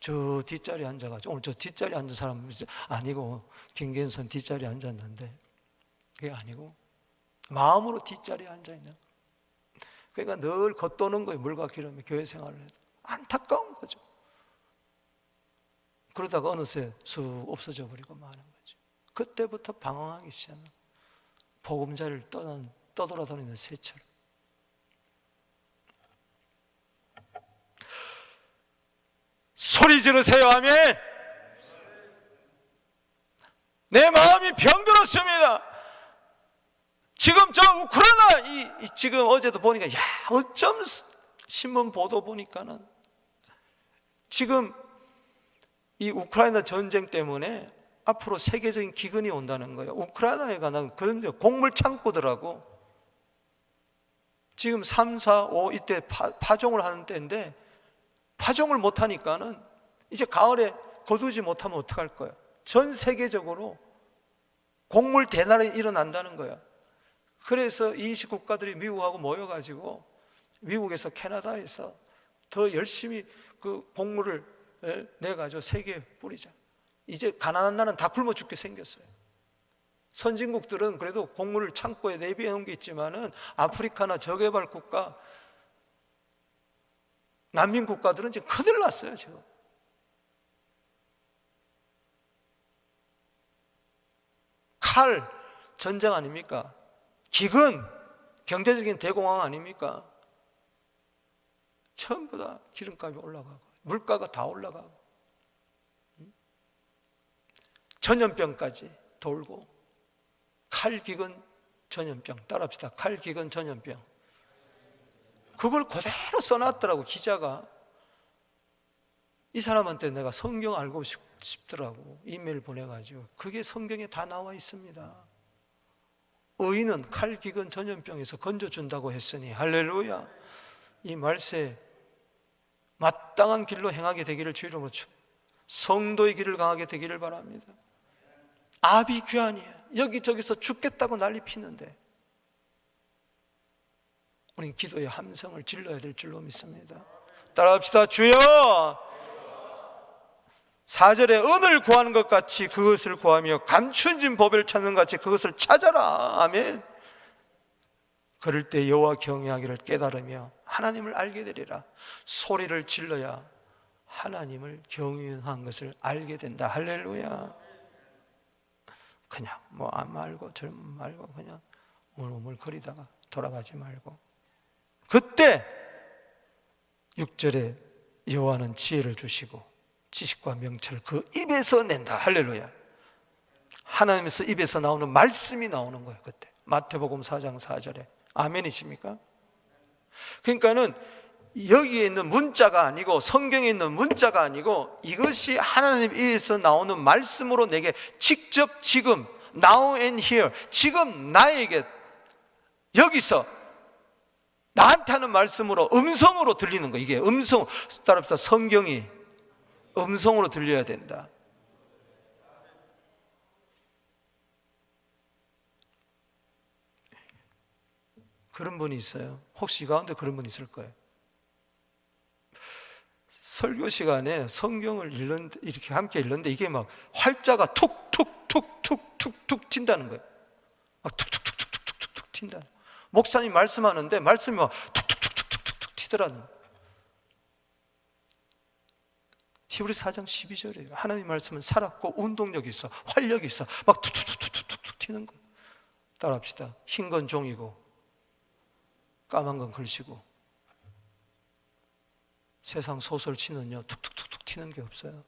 저 뒷자리에 앉아가지고 오늘 저 뒷자리에 앉은 사람 아니고 김계선 뒷자리에 앉았는데 그게 아니고 마음으로 뒷자리에 앉아있는. 그러니까 늘 겉도는 거예요. 물과 기름에 교회 생활을 해도 안타까운 거죠. 그러다가 어느새 쑥 없어져 버리고 마는 거죠. 그때부터 방황하기 시작하는 보금자리를 떠돌아다니는 새처럼. 소리 지르세요. 아멘. 내 마음이 병들었습니다. 지금 저 우크라이나 지금 어제도 보니까 어쩜 신문 보도 보니까는 지금 이 우크라이나 전쟁 때문에 앞으로 세계적인 기근이 온다는 거예요. 우크라이나에 관한 그런 곡물 창고들하고 지금 3, 4, 5 이때 파종을 하는 때인데 파종을 못하니까는 이제 가을에 거두지 못하면 어떡할 거예요? 전 세계적으로 곡물 대난이 일어난다는 거예요. 그래서 20국가들이 미국하고 모여가지고 미국에서 캐나다에서 더 열심히 그 곡물을 내가지고 세계에 뿌리자. 이제 가난한 나라는 다 굶어 죽게 생겼어요. 선진국들은 그래도 곡물을 창고에 내비해 놓은 게 있지만은 아프리카나 저개발 국가, 난민 국가들은 지금 큰일 났어요. 지금 칼 전쟁 아닙니까? 기근 경제적인 대공황 아닙니까? 전부 다 기름값이 올라가고 물가가 다 올라가고 전염병까지 돌고 칼기근 전염병 따라합시다. 칼기근 전염병. 그걸 그대로 써놨더라고 기자가. 이 사람한테 내가 성경 알고 싶더라고. 이메일 보내가지고 그게 성경에 다 나와 있습니다. 의인은 칼기근 전염병에서 건져준다고 했으니 할렐루야. 이 말세 마땅한 길로 행하게 되기를 주의로 모르죠. 성도의 길을 강하게 되기를 바랍니다. 압이 귀환이에요. 여기저기서 죽겠다고 난리 피는데 우린 기도의 함성을 질러야 될 줄로 믿습니다. 따라합시다. 주여 4절에 은을 구하는 것 같이 그것을 구하며 감춘진 법을 찾는 것 같이 그것을 찾아라. 아멘. 그럴 때 여호와 경외하기를 깨달으며 하나님을 알게 되리라. 소리를 질러야 하나님을 경외한 것을 알게 된다. 할렐루야. 그냥 뭐 안 말고 젊은 말고 그냥 우물우물거리다가 돌아가지 말고 그때 6절에 여호와는 지혜를 주시고 지식과 명철을 그 입에서 낸다. 할렐루야. 하나님에서 입에서 나오는 말씀이 나오는 거예요. 그때 마태복음 4장 4절에 아멘이십니까? 그러니까는 여기에 있는 문자가 아니고 성경에 있는 문자가 아니고 이것이 하나님 입에서 나오는 말씀으로 내게 직접 지금 now and here 지금 나에게 여기서 나한테 하는 말씀으로 음성으로 들리는 거. 이게 음성, 따라서 성경이 음성으로 들려야 된다. 그런 분이 있어요. 혹시 이 가운데 그런 분 있을 거예요. 설교 시간에 성경을 읽는데, 이렇게 함께 읽는데 이게 막 활자가 툭툭툭툭툭툭 튄다는 거예요. 막 툭툭툭툭툭툭 튄다. 목사님 말씀하는데 말씀이 막 툭툭툭툭툭툭 튀더라는 거예요. 히브리서 4장 12절이에요. 하나님 말씀은 살았고 운동력이 있어, 활력이 있어. 막 툭툭툭툭툭 튀는 거예요. 따라합시다. 흰 건 종이고 까만 건 글씨고, 세상 소설치는요 툭툭툭툭 튀는 게 없어요.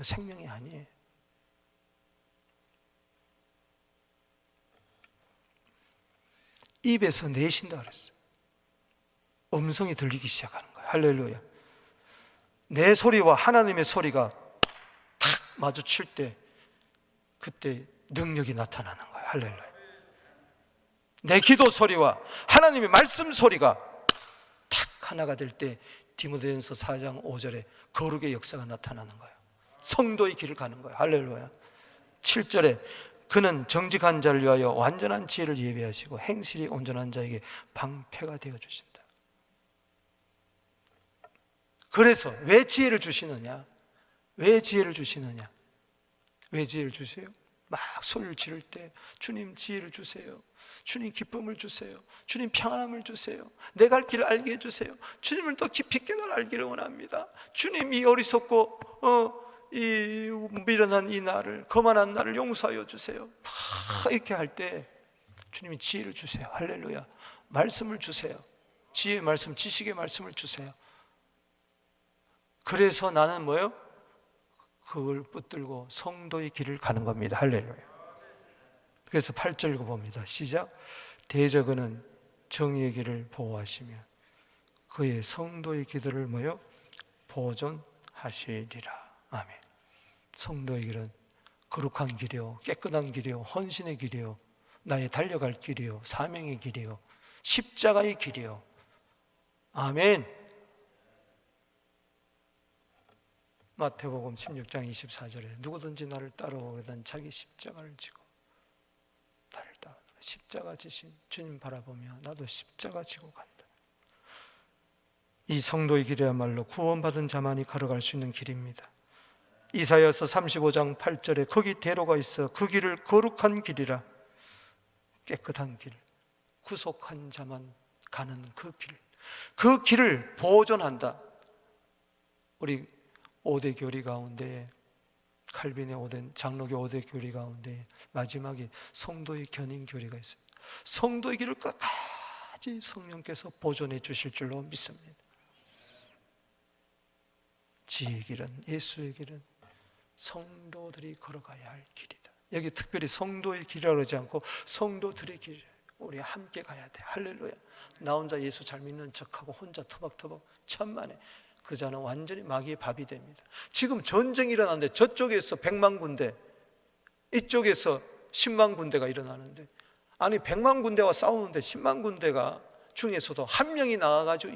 생명이 아니에요. 입에서 내신다 그랬어요. 음성이 들리기 시작하는 거예요. 할렐루야. 내 소리와 하나님의 소리가 탁 마주칠 때 그때 능력이 나타나는 거예요. 할렐루야. 내 기도 소리와 하나님의 말씀 소리가 탁 하나가 될 때 디모데전서 4장 5절에 거룩의 역사가 나타나는 거예요. 성도의 길을 가는 거예요. 할렐루야. 7절에 그는 정직한 자를 위하여 완전한 지혜를 예비하시고 행실이 온전한 자에게 방패가 되어 주신다. 그래서 왜 지혜를 주시느냐? 왜 지혜를 주시느냐? 왜 지혜를 주세요? 막 소리를 지를 때 주님 지혜를 주세요. 주님 기쁨을 주세요. 주님 평안함을 주세요. 내 갈 길을 알게 해주세요. 주님을 더 깊이 깨달아 알기를 원합니다. 주님 이 어리석고 이 미련한 이 나를, 거만한 나를 용서하여 주세요. 막 이렇게 할 때 주님이 지혜를 주세요. 할렐루야. 말씀을 주세요. 지혜의 말씀, 지식의 말씀을 주세요. 그래서 나는 뭐예요? 그걸 붙들고 성도의 길을 가는 겁니다. 할렐루야. 그래서 8절 읽어봅니다. 시작. 대저그는 정의의 길을 보호하시며 그의 성도의 기도를 뭐요? 보존하시리라. 아멘. 성도의 길은 거룩한 길이요, 깨끗한 길이요, 헌신의 길이요, 나의 달려갈 길이요, 사명의 길이요, 십자가의 길이요. 아멘. 마태복음 16장 24절에 누구든지 나를 따라오거든 자기 십자가를 지고 나를 따라. 십자가 지신 주님 바라보며 나도 십자가 지고 간다. 이 성도의 길이야말로 구원받은 자만이 걸어갈 수 있는 길입니다. 이사야서 35장 8절에 거기 대로가 있어 그 길을 거룩한 길이라. 깨끗한 길, 구속한 자만 가는 그 길, 그 길을 보존한다. 우리 5대 교리 가운데, 칼빈의 5대 장로교 5대 교리 가운데 마지막에 성도의 견인 교리가 있습니다. 성도의 길을 끝까지 성령께서 보존해 주실 줄로 믿습니다. 지혜의 길은, 예수의 길은 성도들이 걸어가야 할 길이다. 여기 특별히 성도의 길이라고 그러지 않고 성도들의 길, 우리 함께 가야 돼. 할렐루야. 나 혼자 예수 잘 믿는 척하고 혼자 터벅터벅 천만에 그 자는 완전히 마귀의 밥이 됩니다. 지금 전쟁이 일어나는데 저쪽에서 100만 군대, 이쪽에서 10만 군대가 일어나는데, 아니 100만 군대와 싸우는데 10만 군대가 중에서도 한 명이 나와가지고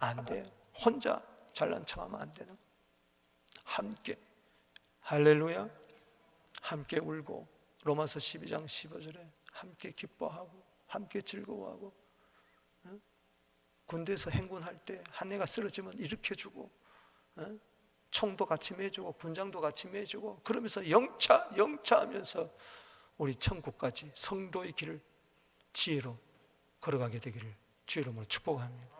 안 돼요. 혼자 잘난 척하면 안 되는. 함께, 할렐루야, 함께 울고 로마서 12장 15절에 함께 기뻐하고 함께 즐거워하고, 군대에서 행군할 때 한 애가 쓰러지면 일으켜주고, 총도 같이 매주고 군장도 같이 매주고, 그러면서 영차 하면서 우리 천국까지 성도의 길을 지혜로 걸어가게 되기를 주의 이름으로 축복합니다.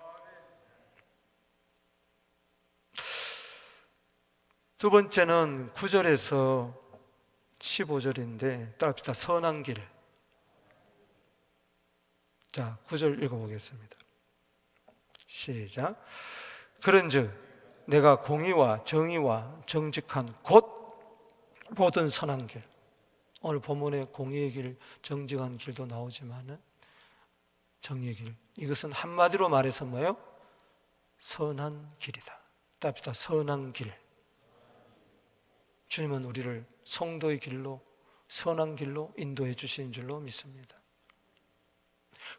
두 번째는 9절에서 15절인데 따라합시다. 선한 길. 자, 9절 읽어보겠습니다. 시작. 그런즉 내가 공의와 정의와 정직한 곧 모든 선한 길. 오늘 본문에 공의의 길, 정직한 길도 나오지만은 정의의 길, 이것은 한마디로 말해서 뭐예요? 선한 길이다. 따라합시다. 선한 길. 주님은 우리를 성도의 길로, 선한 길로 인도해 주시는 줄로 믿습니다.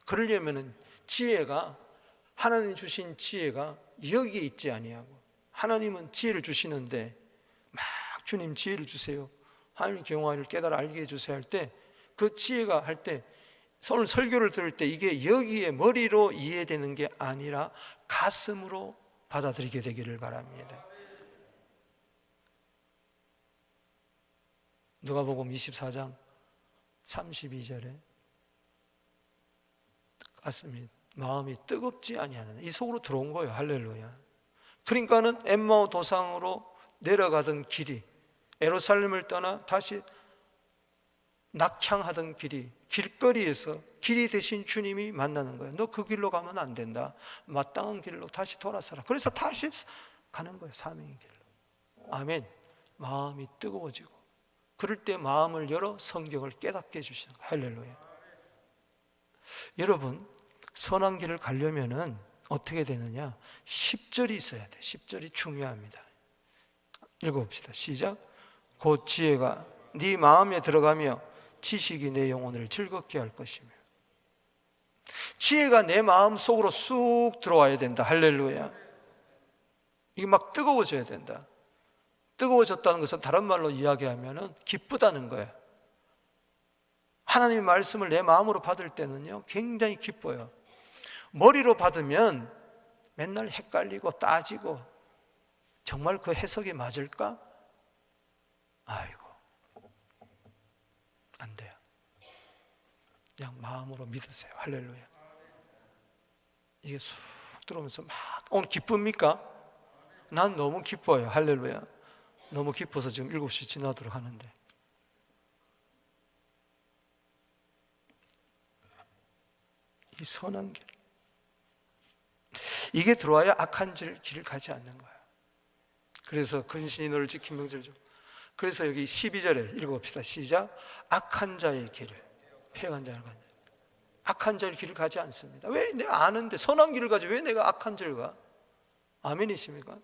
그러려면은 지혜가, 하나님 주신 지혜가 여기에 있지 아니하고, 하나님은 지혜를 주시는데 막 주님 지혜를 주세요, 하나님 경화를 깨달아 알게 해주세요 할 때, 그 지혜가 할 때, 오늘 설교를 들을 때 이게 여기에 머리로 이해되는 게 아니라 가슴으로 받아들이게 되기를 바랍니다. 누가복음 24장 32절에 가슴이, 마음이 뜨겁지 아니하는, 이 속으로 들어온 거예요. 할렐루야. 그러니까는 엠마오 도상으로 내려가던 길이, 예루살렘을 떠나 다시 낙향하던 길이, 길거리에서 길이 되신 주님이 만나는 거예요. 너 그 길로 가면 안 된다, 마땅한 길로 다시 돌아서라. 그래서 다시 가는 거예요, 사명의 길로. 아멘. 마음이 뜨거워지고, 그럴 때 마음을 열어 성경을 깨닫게 해주시는 거예요. 할렐루야. 여러분, 선한 길을 가려면은 어떻게 되느냐? 10절이 있어야 돼. 10절이 중요합니다. 읽어봅시다. 시작. 곧 지혜가 네 마음에 들어가며 지식이 내 영혼을 즐겁게 할 것이며. 지혜가 내 마음 속으로 쑥 들어와야 된다. 할렐루야. 이게 막 뜨거워져야 된다. 뜨거워졌다는 것은 다른 말로 이야기하면 기쁘다는 거예요. 하나님의 말씀을 내 마음으로 받을 때는요, 굉장히 기뻐요. 머리로 받으면 맨날 헷갈리고 따지고, 정말 그 해석이 맞을까? 아이고, 안 돼요. 그냥 마음으로 믿으세요. 할렐루야. 이게 쑥 들어오면서 막, 오늘 기쁩니까? 난 너무 기뻐요. 할렐루야. 너무 기뻐서 지금 7시 지나도록 하는데, 이 선한 길, 이게 들어와야 악한 길을 가지 않는 거예요. 그래서 근신이 너를 지킨 명절 중, 그래서 여기 12절에 읽어봅시다. 시작. 악한 자의 길을, 폐역한 자를 가냐. 악한 자의 길을 가지 않습니다. 왜? 내가 아는데 선한 길을 가지 왜 내가 악한 길을 가? 아멘이십니까?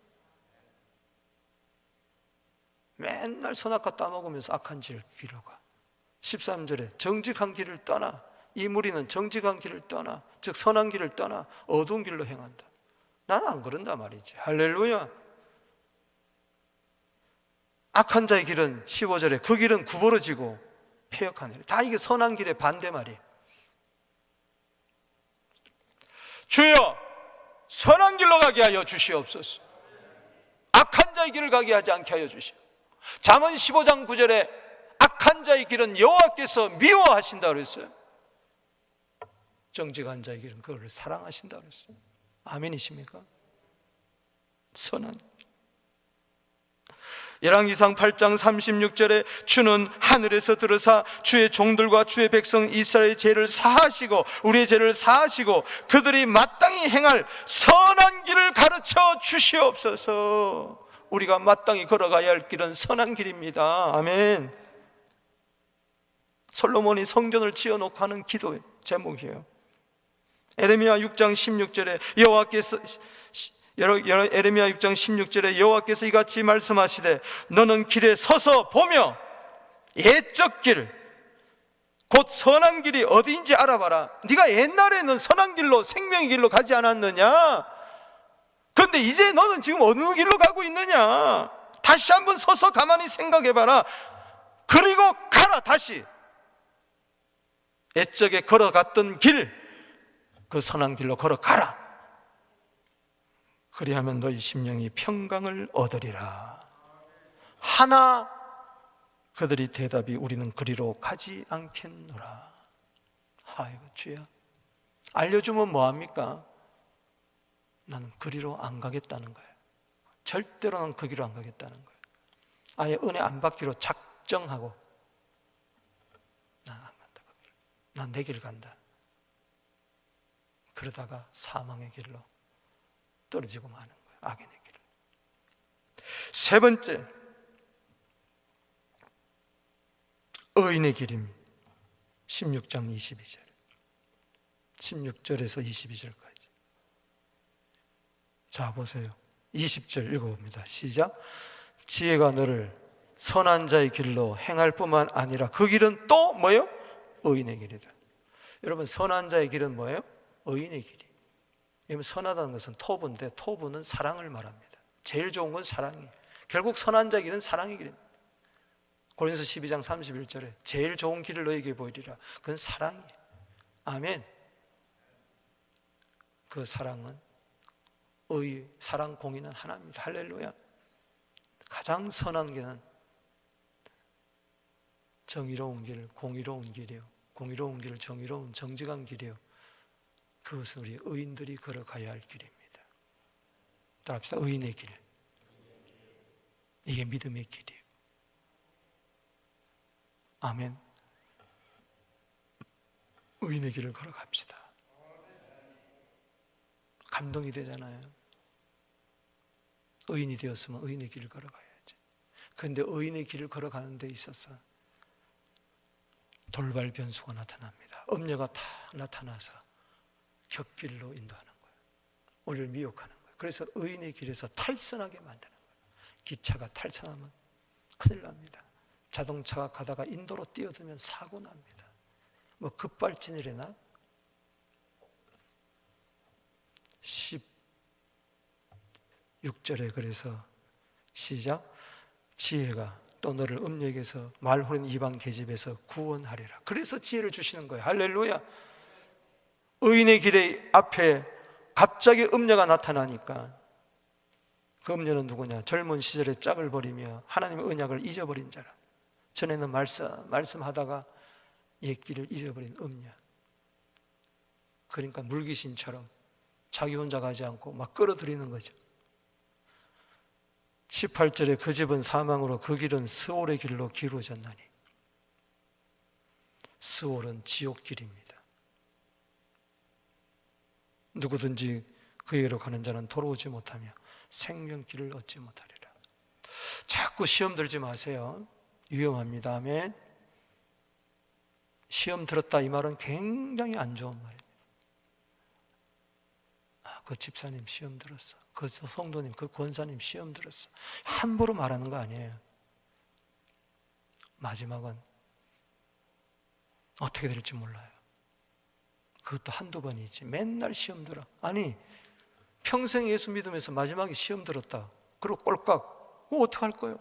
맨날 선악과 따먹으면서 악한 길을 가. 13절에 정직한 길을 떠나, 이 무리는 정직한 길을 떠나, 즉 선한 길을 떠나 어두운 길로 행한다. 나는 안 그런다 말이지. 할렐루야. 악한 자의 길은 15절에 그 길은 구부러지고 폐역하네. 다 이게 선한 길의 반대 말이에요. 주여 선한 길로 가게 하여 주시옵소서. 악한 자의 길을 가게 하지 않게 하여 주시옵소서. 잠언 15장 9절에 악한 자의 길은 여호와께서 미워하신다 그랬어요. 정직한 자의 길은 그거를 사랑하신다 그랬어요. 아멘이십니까? 선한. 열왕기상 8장 36절에 주는 하늘에서 들으사 주의 종들과 주의 백성 이스라엘의 죄를 사하시고 우리의 죄를 사하시고 그들이 마땅히 행할 선한 길을 가르쳐 주시옵소서. 우리가 마땅히 걸어가야 할 길은 선한 길입니다. 아멘. 솔로몬이 성전을 지어놓고 하는 기도의 제목이에요. 에레미야 6장 16절에 여호와께서, 에레미야 6장 16절에 여호와께서 이같이 말씀하시되 너는 길에 서서 보며 옛적 길 곧 선한 길이 어디인지 알아봐라. 네가 옛날에는 선한 길로 생명의 길로 가지 않았느냐? 그런데 이제 너는 지금 어느 길로 가고 있느냐? 다시 한번 서서 가만히 생각해봐라. 그리고 가라. 다시 옛적에 걸어갔던 길, 그 선한 길로 걸어가라. 그리하면 너희 심령이 평강을 얻으리라. 하나 그들이 대답이 우리는 그리로 가지 않겠노라. 아이고 주야, 알려주면 뭐합니까? 나는 그리로 안 가겠다는 거예요. 절대로 난 그 길로 안 가겠다는 거예요. 아예 은혜 안 받기로 작정하고 난 안 간다. 난 내 길 간다. 그러다가 사망의 길로 떨어지고 마는 거예요. 악인의 길로. 세 번째, 의인의 길입니다. 16장 22절 16절에서 22절까지. 자 보세요. 20절 읽어봅니다. 시작. 지혜가 너를 선한 자의 길로 행할 뿐만 아니라 그 길은 또 뭐예요? 의인의 길이다. 여러분, 선한 자의 길은 뭐예요? 의인의 길이. 여러분, 선하다는 것은 토부인데 토부는 사랑을 말합니다. 제일 좋은 건 사랑이에요. 결국 선한 자의 길은 사랑의 길입니다. 고린도서 12장 31절에 제일 좋은 길을 너에게 보이리라. 그건 사랑이에요. 아멘. 그 사랑은 사랑 공의는 하나입니다. 할렐루야. 가장 선한 길은 정의로운 길, 공의로운 길이요. 공의로운 길, 정의로운 정직한 길이요. 그것은 우리 의인들이 걸어가야 할 길입니다. 따라합시다. 의인의 길. 이게 믿음의 길이에요. 아멘. 의인의 길을 걸어갑시다. 감동이 되잖아요. 의인이 되었으면 의인의 길을 걸어가야지. 그런데 의인의 길을 걸어가는 데 있어서 돌발 변수가 나타납니다. 음녀가 다 나타나서 곁길로 인도하는 거예요. 우리를 미혹하는 거예요. 그래서 의인의 길에서 탈선하게 만드는 거예요. 기차가 탈선하면 큰일 납니다. 자동차가 가다가 인도로 뛰어들면 사고 납니다. 뭐 급발진이래나 16절에 그래서 시작. 지혜가 또 너를 음력에서 말호른 이방 계집에서 구원하리라. 그래서 지혜를 주시는 거예요. 할렐루야. 의인의 길의 앞에 갑자기 음녀가 나타나니까 그 음녀는 누구냐? 젊은 시절에 짝을 버리며 하나님의 언약을 잊어버린 자라. 전에는 말씀하다가 옛 길을 잊어버린 음녀. 그러니까 물귀신처럼 자기 혼자 가지 않고 막 끌어들이는 거죠. 18절에 그 집은 사망으로 그 길은 스올의 길로 기울어졌나니. 스올은 지옥길입니다. 누구든지 그에게로 가는 자는 돌아오지 못하며 생명길을 얻지 못하리라. 자꾸 시험 들지 마세요. 위험합니다. 아멘. 시험 들었다 이 말은 굉장히 안 좋은 말입니다. 그 집사님 시험 들었어. 그 성도님, 그 권사님 시험 들었어. 함부로 말하는 거 아니에요. 마지막은 어떻게 될지 몰라요. 그것도 한두 번이지. 맨날 시험 들어. 아니, 평생 예수 믿으면서 마지막에 시험 들었다. 그리고 꼴깍. 그거 어떡할 거예요?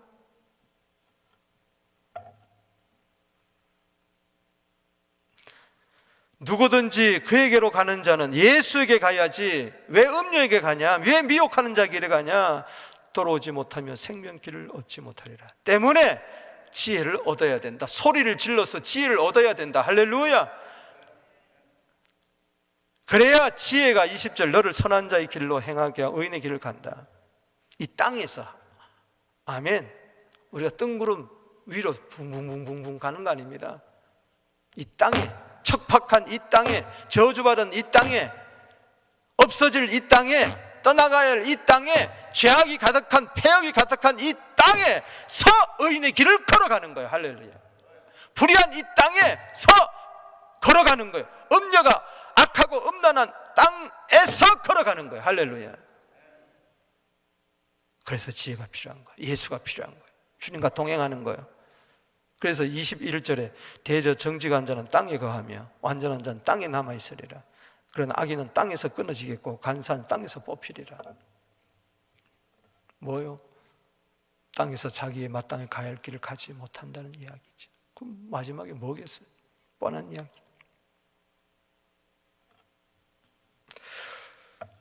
누구든지 그에게로 가는 자는 예수에게 가야지 왜 음녀에게 가냐? 왜 미혹하는 자 길에 가냐? 돌아오지 못하며 생명길을 얻지 못하리라. 때문에 지혜를 얻어야 된다. 소리를 질러서 지혜를 얻어야 된다. 할렐루야. 그래야 지혜가 20절 너를 선한 자의 길로 행하게 하고 의인의 길을 간다. 이 땅에서 아멘. 우리가 뜬구름 위로 붕붕붕붕붕 가는 거 아닙니다. 이 땅에 척박한 이 땅에 저주받은 이 땅에 없어질 이 땅에 떠나가야 할 이 땅에 죄악이 가득한 폐역이 가득한 이 땅에서 의인의 길을 걸어가는 거예요. 할렐루야. 불의한 이 땅에서 걸어가는 거예요. 음녀가 악하고 음란한 땅에서 걸어가는 거예요. 할렐루야. 그래서 지혜가 필요한 거예요. 예수가 필요한 거예요. 주님과 동행하는 거예요. 그래서 21절에 대저 정직한 자는 땅에 거하며 완전한 자는 땅에 남아있으리라. 그러나 악인은 땅에서 끊어지겠고 간사는 땅에서 뽑히리라. 뭐요? 땅에서 자기의 마땅히 가야 할 길을 가지 못한다는 이야기죠. 그럼 마지막에 뭐겠어요? 뻔한 이야기.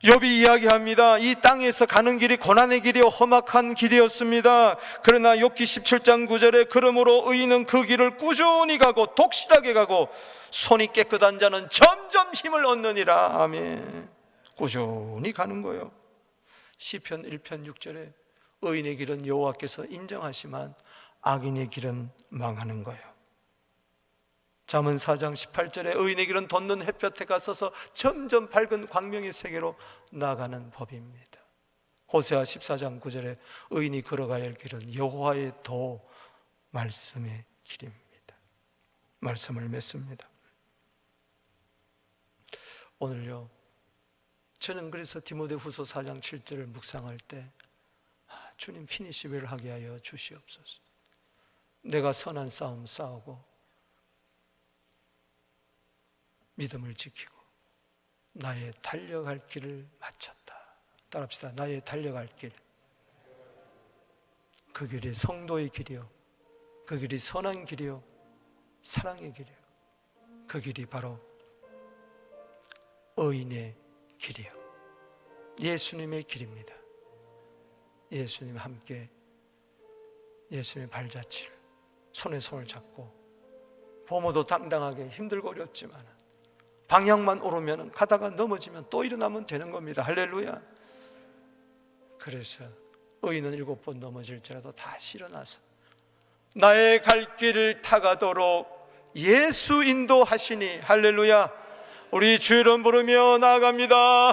욥이 이야기합니다. 이 땅에서 가는 길이 고난의 길이요 험악한 길이었습니다. 그러나 욥기 17장 9절에 그러므로 의인은 그 길을 꾸준히 가고 독실하게 가고 손이 깨끗한 자는 점점 힘을 얻느니라. 아멘. 꾸준히 가는 거예요. 시편 1편 6절에 의인의 길은 여호와께서 인정하시만 악인의 길은 망하는 거예요. 잠언 4장 18절에 의인의 길은 돋는 햇볕에 가서서 점점 밝은 광명의 세계로 나가는 법입니다. 호세아 14장 9절에 의인이 걸어가야 할 길은 여호와의 도 말씀의 길입니다. 말씀을 맺습니다. 오늘요, 저는 그래서 디모데후서 4장 7절을 묵상할 때 주님 피니시벨을 하게 하여 주시옵소서. 내가 선한 싸움 싸우고 믿음을 지키고 나의 달려갈 길을 마쳤다. 따라합시다. 나의 달려갈 길. 그 길이 성도의 길이요, 그 길이 선한 길이요, 사랑의 길이요, 그 길이 바로 의인의 길이요, 예수님의 길입니다. 예수님 함께 예수님의 발자취를 손에 손을 잡고 부모도 당당하게 힘들고 어렵지만 방향만 오르면 가다가 넘어지면 또 일어나면 되는 겁니다. 할렐루야. 그래서 의인은 7번 넘어질지라도 다시 일어나서 나의 갈 길을 타가도록 예수 인도하시니 할렐루야. 우리 주 이름 부르며 나아갑니다.